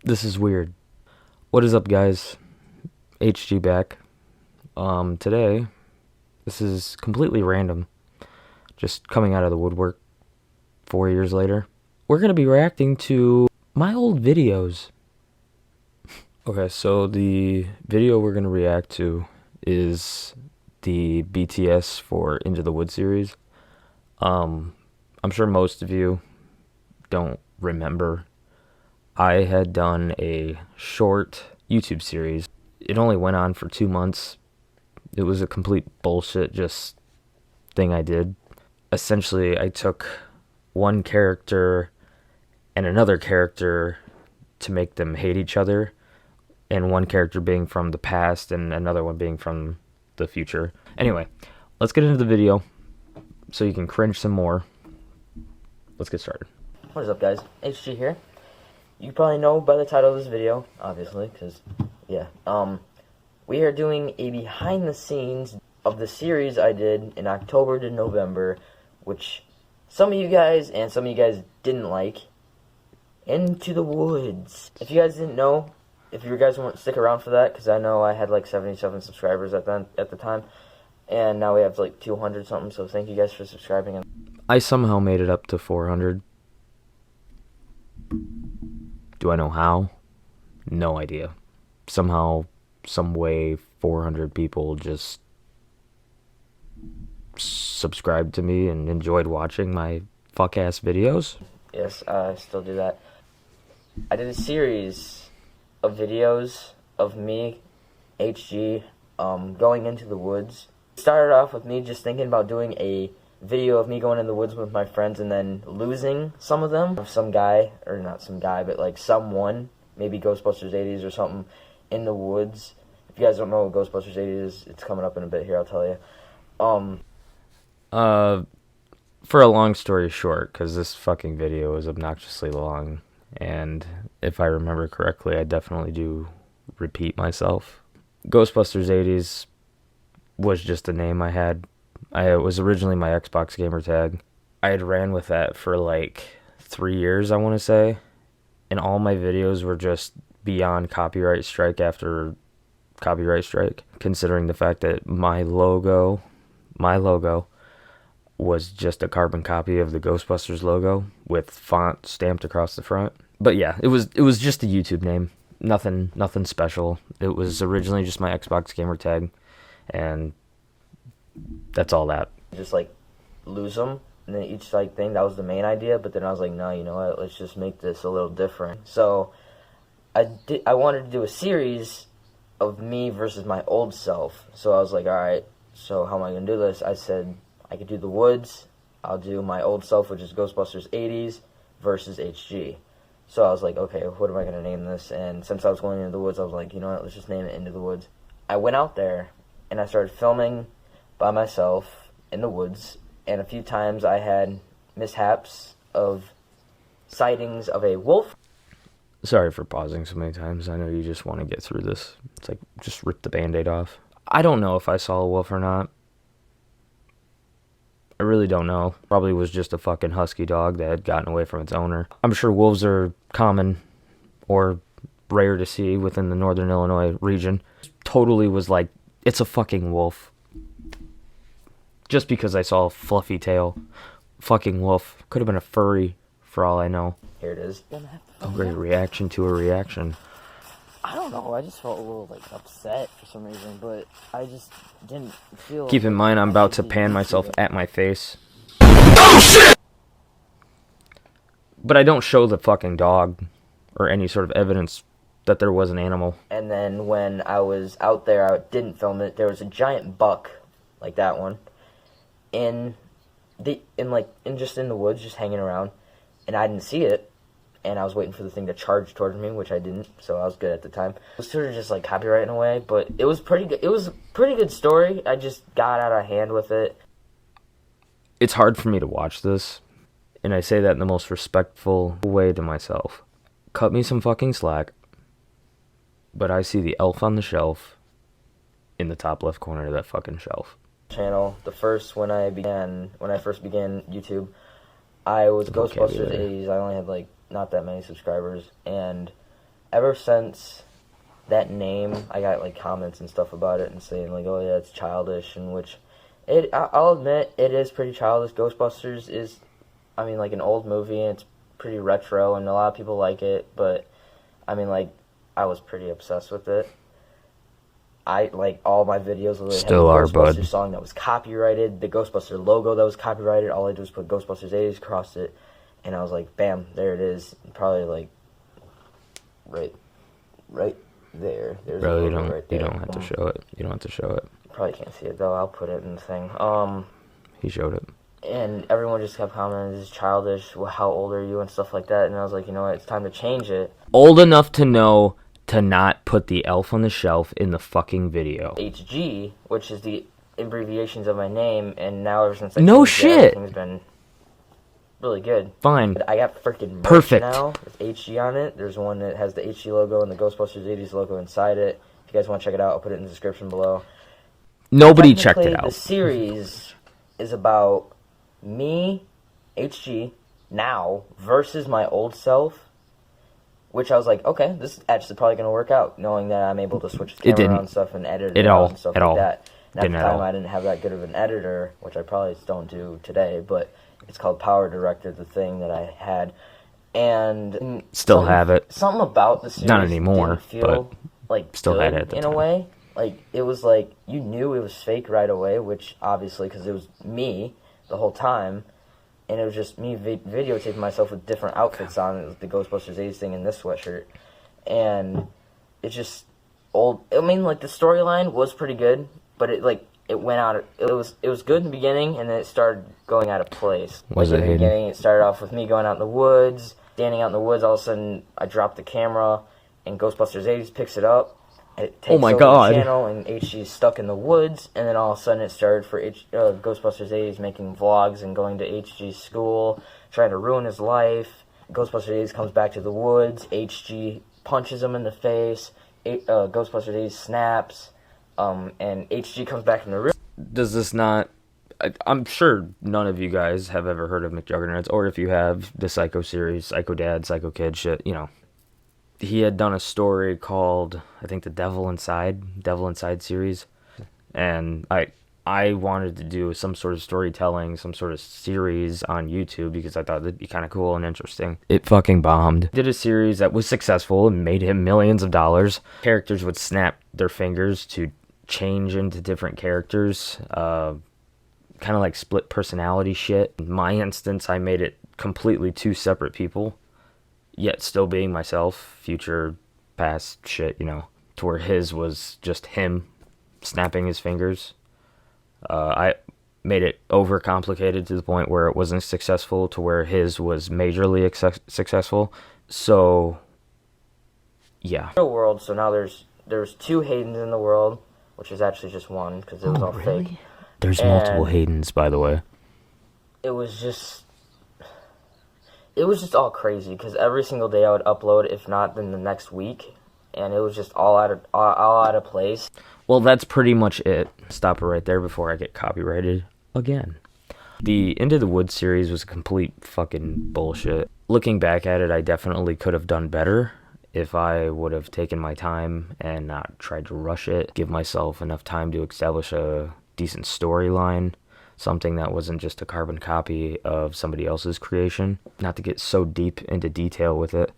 This is weird. What is up, guys? HG back. Today, this is completely random. Just coming out of the woodwork 4 years later. We're going to be reacting to my old videos. Okay, so the video we're going to react to is the BTS for Into the Woods series. I'm sure most of you don't remember. I had done a short YouTube series. It only went on for 2 months. It was a complete bullshit just thing I did. Essentially, I took one character and another character to make them hate each other, and one character being from the past and another one being from the future. Anyway, let's get into the video so you can cringe some more. Let's get started. What is up, guys? HG here. You probably know by the title of this video, obviously, because, yeah. We are doing a behind the scenes of the series I did in October to November, which some of you guys and some of you guys didn't like. Into the Woods. If you guys didn't know, if you guys want to stick around for that, because I know I had like 77 subscribers at the time, and now we have like 200 something, so thank you guys for subscribing. I somehow made it up to 400. Do I know how? No idea. Somehow, some way, 400 people just subscribed to me and enjoyed watching my fuck-ass videos. Yes, I still do that. I did a series of videos of me, HG, going into the woods. It started off with me just thinking about doing a video of me going in the woods with my friends and then losing some of them. Some guy, or not some guy, but like someone, maybe Ghostbusters 80s or something, in the woods. If you guys don't know what Ghostbusters 80s is, it's coming up in a bit here, I'll tell you. For a long story short, because this fucking video is obnoxiously long, and if I remember correctly, I definitely do repeat myself. Ghostbusters 80s was just a name I had. It was originally my Xbox gamer tag. I had ran with that for like 3 years, I want to say, and all my videos were just beyond copyright strike after copyright strike, considering the fact that my logo was just a carbon copy of the Ghostbusters logo with font stamped across the front. But yeah, it was just a YouTube name. Nothing special. It was originally just my Xbox gamer tag, and that's all that. Just like lose them, and then each like thing, that was the main idea, but then I was like, no, you know what, let's just make this a little different. So I wanted to do a series of me versus my old self. So I was like, alright, so how am I going to do this? I said, I could do the woods, I'll do my old self, which is Ghostbusters 80s, versus HG. So I was like, okay, what am I going to name this? And since I was going into the woods, I was like, you know what, let's just name it Into the Woods. I went out there, and I started filming by myself in the woods, and a few times I had mishaps of sightings of a wolf. Sorry for pausing so many times. I know you just want to get through this. It's like, just rip the Band-Aid off. I don't know if I saw a wolf or not. I really don't know. Probably was just a fucking husky dog that had gotten away from its owner. I'm sure wolves are common or rare to see within the northern Illinois region. Totally was like, it's a fucking wolf. Just because I saw a fluffy tail. Fucking wolf. Could have been a furry, for all I know. Here it is. A great reaction to a reaction. I don't know, I just felt a little, like, upset for some reason, but I just didn't feel... Keep in mind, I'm about to pan myself at my face. Oh, shit! But I don't show the fucking dog or any sort of evidence that there was an animal. And then when I was out there, I didn't film it, there was a giant buck, like that one, just in the woods, just hanging around, and I didn't see it, and I was waiting for the thing to charge towards me, which I didn't, so I was good at the time. It was sort of just like copyright in a way, but it was pretty good. It was a pretty good story. I just got out of hand with it. It's hard for me to watch this, and I say that in the most respectful way to myself. Cut me some fucking slack, but I see the elf on the shelf in the top left corner of that fucking shelf. Channel, when I first began YouTube, I was Ghostbusters 80s. I only had like not that many subscribers, and ever since that name, I got like comments and stuff about it and saying like, oh yeah, it's childish, and which I'll admit it is pretty childish. Ghostbusters is, I mean, like an old movie, and it's pretty retro, and a lot of people like it, but I mean, like, I was pretty obsessed with it. I like all my videos where they had the Still are, Ghostbusters bud. song that was copyrighted, the Ghostbuster logo that was copyrighted. All I did was put Ghostbusters 80s across it, and I was like, bam, there it is. Probably like right there. There's a Bro, logo right there. you don't have to show it. You don't have to show it. Probably can't see it though. I'll put it in the thing. He showed it. And everyone just kept commenting, "This is childish. Well, how old are you?" and stuff like that. And I was like, you know what? It's time to change it. Old enough to know to not put the elf on the shelf in the fucking video. HG, which is the abbreviations of my name, and now ever since I No changed it, shit. everything's been really good. Fine. I got freaking merch Perfect. now with HG on it. There's one that has the HG logo and the Ghostbusters 80s logo inside it. If you guys want to check it out, I'll put it in the description below. Nobody checked it The out. series is about me, HG, now versus my old self. Which I was like, okay, this is actually probably going to work out, knowing that I'm able to switch the camera didn't. around and stuff and edit It it all- out and stuff at like all. that. And at Didn't the at time, all. I didn't have that good of an editor, which I probably don't do today, but it's called Power Director, the thing that I had. And Still something- have it. Something about the series Not anymore, didn't feel like still good had it at the in time. a way. Like, it was like, you knew it was fake right away, which obviously, because it was me the whole time. And it was just me videotaping myself with different outfits on. It was the Ghostbusters 80s thing and this sweatshirt. And it's just old. I mean, like, the storyline was pretty good, but it went out. It was good in the beginning, and then it started going out of place. Was Like, it, in the Hayden? beginning? It started off with me going out in the woods, standing out in the woods. All of a sudden, I dropped the camera, and Ghostbusters 80s picks it up. It takes Oh my over God. the channel, and HG is stuck in the woods. And then all of a sudden, it started for Ghostbusters 80s making vlogs and going to HG's school, trying to ruin his life. Ghostbusters 80s comes back to the woods. HG punches him in the face. Ghostbusters 80s snaps, and HG comes back in the room. Does this not... I'm sure none of you guys have ever heard of McJuggernauts, or if you have, the Psycho series, Psycho Dad, Psycho Kid shit, you know. He had done a story called, I think, the Devil Inside series, and I wanted to do some sort of storytelling, some sort of series on YouTube because I thought it'd be kind of cool and interesting. It fucking bombed. Did a series that was successful and made him millions of dollars. Characters would snap their fingers to change into different characters, kind of like split personality shit. In my instance, I made it completely two separate people, yet still being myself, future, past shit, you know, to where his was just him snapping his fingers. I made it overcomplicated to the point where it wasn't successful, to where his was majorly successful. So, yeah. Real world. So now there's two Haydens in the world, which is actually just one because it was all fake. There's And- multiple Haydens, by the way. It was just all crazy because every single day I would upload, if not then the next week, and it was just all out of place. Well, that's pretty much it. Stop it right there before I get copyrighted again. The Into the Woods series was complete fucking bullshit. Looking back at it, I definitely could have done better if I would have taken my time and not tried to rush it, give myself enough time to establish a decent storyline, something that wasn't just a carbon copy of somebody else's creation. Not to get so deep into detail with it.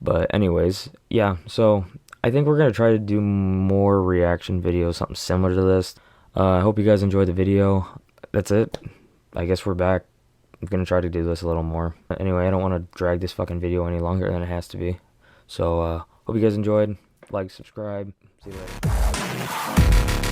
But anyways, yeah, so I think we're going to try to do more reaction videos, something similar to this. I hope you guys enjoyed the video. That's it. I guess we're back. I'm going to try to do this a little more. Anyway, I don't want to drag this fucking video any longer than it has to be. So, hope you guys enjoyed. Like, subscribe. See you later.